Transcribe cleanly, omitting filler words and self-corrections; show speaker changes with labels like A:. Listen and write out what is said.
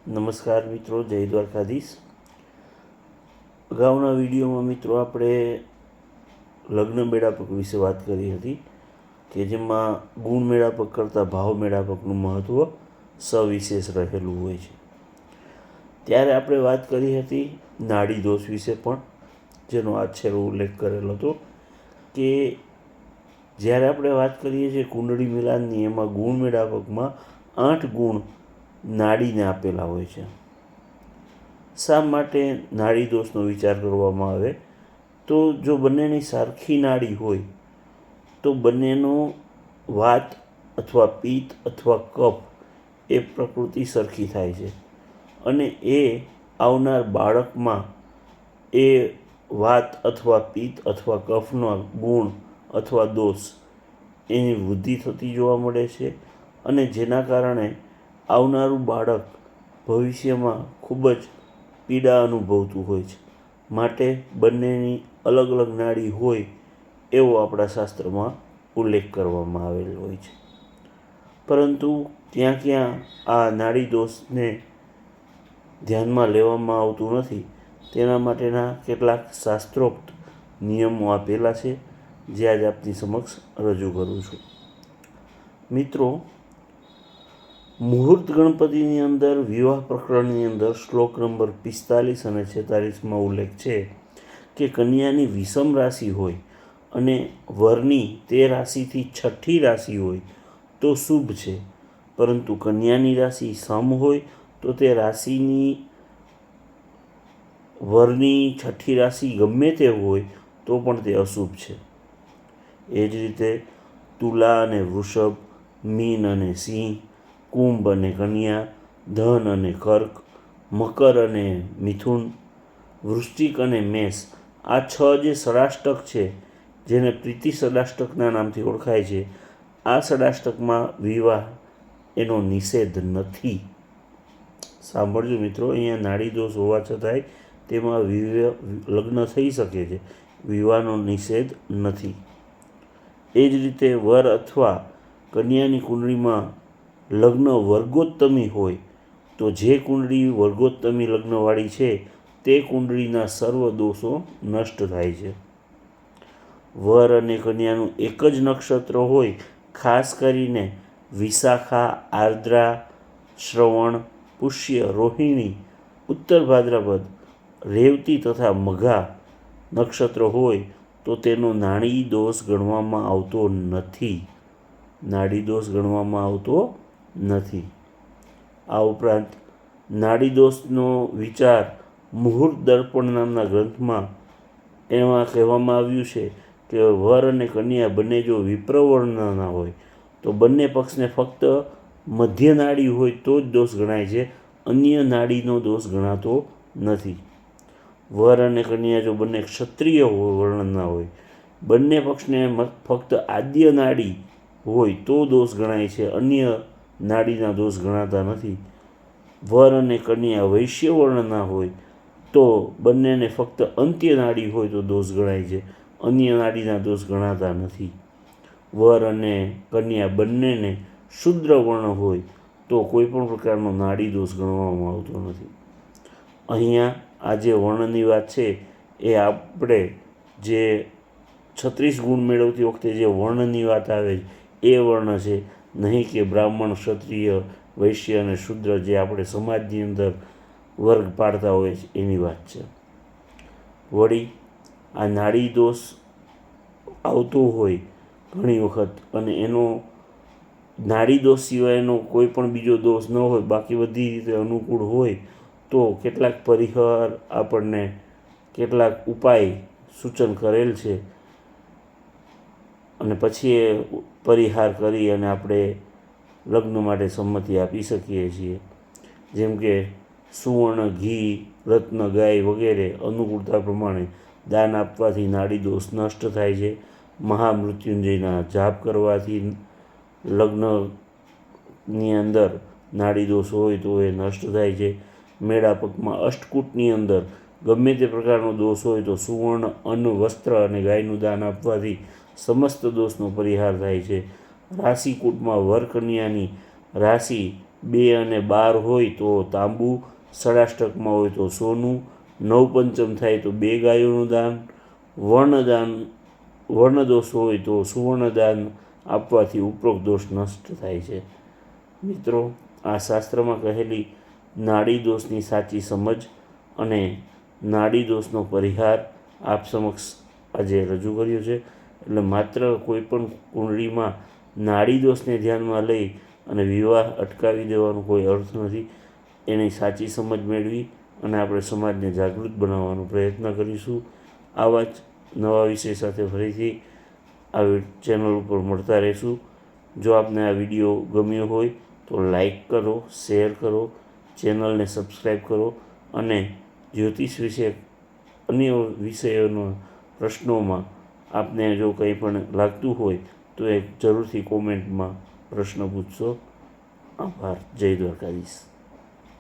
A: નમસ્કાર મિત્રો, જય દ્વારકાધીશ. અગાઉના વિડીયોમાં મિત્રો આપણે લગ્ન મેળાપક વિશે વાત કરી હતી કે જેમાં ગુણ મેળાપક કરતાં ભાવ મેળાપકનું મહત્ત્વ સવિશેષ રહેલું હોય છે. ત્યારે આપણે વાત કરી હતી નાડી દોષ વિશે પણ, જેનો આછેરો ઉલ્લેખ કરેલો હતો કે જ્યારે આપણે વાત કરીએ છીએ કુંડળી મિલાનની, એમાં ગુણ મેળાપકમાં 8 ગુણ નાડીને આપેલા હોય છે. શા માટે નાડી દોષનો વિચાર કરવામાં આવે તો જો બંનેની સરખી નાડી હોય તો બંનેનો વાત અથવા પિત્ત અથવા કફ એ પ્રકૃતિ સરખી થાય છે અને એ આવનાર બાળકમાં એ વાત અથવા પિત્ત અથવા કફનો ગુણ અથવા દોષ એની વૃદ્ધિ થતી જોવા મળે છે અને જેના કારણે આવનારું બાળક ભવિષ્યમાં ખૂબ જ પીડા અનુભવતું હોય છે. માટે બંનેની અલગ અલગ નાડી હોય એવો આપણા શાસ્ત્રમાં ઉલ્લેખ કરવામાં આવેલો હોય છે. પરંતુ ક્યાં આ નાડી દોષને ધ્યાનમાં લેવામાં આવતું નથી. તેના માટેના કેટલાક શાસ્ત્રોક્ત નિયમો આપેલા છે, જે આજ આપની સમક્ષ રજૂ કરું છું. મિત્રો, મુહૂર્ત ગણપતિની અંદર વિવાહ પ્રકરણની અંદર શ્લોક નંબર 45 અને 46માં ઉલ્લેખ છે કે કન્યાની વિષમ રાશિ હોય અને વરની તે રાશિથી છઠ્ઠી રાશિ હોય તો શુભ છે, પરંતુ કન્યાની રાશિ સમ હોય તો તે રાશિની વરની છઠ્ઠી રાશિ ગમે તે હોય તો પણ તે અશુભ છે. એ જ રીતે તુલા અને વૃષભ, મીન અને સિંહ, કુંભ અને કન્યા, ધન અને કર્ક, મકર અને મિથુન, વૃશ્ચિક અને મેષ, આ 6 જે ષડાષ્ટક છે, જેને પ્રીતિ ષડાષ્ટકના નામથી ઓળખાય છે, આ ષડાષ્ટકમાં વિવાહ એનો નિષેધ નથી. સાંભળજો મિત્રો, અહીંયા નાડી દોષ હોવા છતાંય તેમાં લગ્ન થઈ શકે છે, વિવાહનો નિષેધ નથી. એ જ રીતે વર અથવા કન્યાની કુંડળીમાં લગ્ન વર્ગોત્તમી હોય તો જે કુંડળી વર્ગોત્તમી લગ્નવાળી છે તે કુંડળીના સર્વ દોષો નષ્ટ થાય છે. વર અને કન્યાનું એક જ નક્ષત્ર હોય, ખાસ કરીને વિશાખા, આર્દ્રા, શ્રવણ, પુષ્ય, રોહિણી, ઉત્તર ભાદ્રપદ, રેવતી તથા મઘા નક્ષત્ર હોય તો તેનો નાડી દોષ ગણવામાં આવતો નથી. નાડી દોષ ગણવામાં આવતો નથી. આ ઉપરાંત નાડી દોષનો વિચાર મુહૂર્ત દર્પણ નામના ગ્રંથમાં એમાં કહેવામાં આવ્યું છે કે વર અને કન્યા બંને જો વિપ્રવર્ણના હોય તો બંને પક્ષને ફક્ત મધ્ય નાડી હોય તો જ દોષ ગણાય છે, અન્ય નાડીનો દોષ ગણાતો નથી. વર અને કન્યા જો બંને ક્ષત્રિય વર્ણના હોય, બંને પક્ષને ફક્ત આદ્ય નાડી હોય તો દોષ ગણાય છે, અન્ય નાડીના દોષ ગણાતા નથી. વર અને કન્યા વૈશ્ય વર્ણના હોય તો બંનેને ફક્ત અંત્ય નાડી હોય તો દોષ ગણાય છે, અન્ય નાડીના દોષ ગણાતા નથી. વર અને કન્યા બંનેને શૂદ્ર વર્ણ હોય તો કોઈ પણ પ્રકારનો નાડી દોષ ગણવામાં આવતો નથી. અહીંયા આ જે વર્ણની વાત છે એ આપણે જે 36 ગુણ મેળવતી વખતે જે વર્ણની વાત આવે એ વર્ણ છે, નહીં કે બ્રાહ્મણ, ક્ષત્રિય, વૈશ્ય અને શૂદ્ર જે આપણે સમાજની અંદર વર્ગ પાડતા હોય છે એની વાત છે. વળી આ નાડી દોષ આવતો હોય ઘણી વખત અને એનો નાડી દોષ સિવાયનો કોઈ પણ બીજો દોષ ન હોય, બાકી બધી રીતે અનુકૂળ હોય તો કેટલાક પરિહાર આપણને કેટલાક ઉપાય સૂચન કરેલ છે અને પછી એ પરિહાર કરી અને આપણે લગ્ન માટે સંમતિ આપી શકીએ છીએ. જેમ કે સુવર્ણ, ઘી, રત્ન, ગાય વગેરે અનુકૂળતા પ્રમાણે દાન આપવાથી નાડી દોષ નષ્ટ થાય છે. મહામૃત્યુંજયના જાપ કરવાથી લગ્નની અંદર નાડી દોષ હોય તો એ નષ્ટ થાય છે. મેળાપકમાં અષ્ટકૂટની અંદર ગમે તે પ્રકારનો દોષ હોય તો સુવર્ણ, અન્ન, વસ્ત્ર અને ગાયનું દાન આપવાથી સમસ્ત દોષનો પરિહાર થાય છે. રાશિકૂટમાં વર કન્યાની રાશિ 2 અને 12 હોય તો તાંબુ, ષડાષ્ટકમાં હોય તો સોનું, નવપંચમ થાય તો 2 ગાયોનું દાન, વર્ણદોષ હોય તો સુવર્ણદાન આપવાથી ઉપરોક્ત દોષ નષ્ટ થાય છે. મિત્રો, આ શાસ્ત્રમાં કહેલી નાડી દોષની સાચી સમજ અને નાડી દોષનો પરિહાર આપ સમક્ષ આજે રજૂ કર્યો છે. એટલે માત્ર કોઈપણ કુંડળીમાં નાડી દોષને ધ્યાનમાં લઈ અને વિવાહ અટકાવી દેવાનો કોઈ અર્થ નથી. એની સાચી સમજ મેળવી અને આપણે સમાજને જાગૃત બનાવવાનો પ્રયત્ન કરીશું. આવા જ નવા વિષય સાથે ફરીથી આ ચેનલ ઉપર મળતા રહીશું. જો આપને આ વિડીયો ગમ્યો હોય તો લાઈક કરો, શેર કરો, ચેનલને સબસ્ક્રાઈબ કરો અને જ્યોતિષ વિશે અન્ય વિષયોના પ્રશ્નોમાં આપને જો કંઈ પણ લાગતું હોય તો એ જરૂરથી કોમેન્ટમાં પ્રશ્ન પૂછશો. આભાર. જય દ્વારકાધીશ.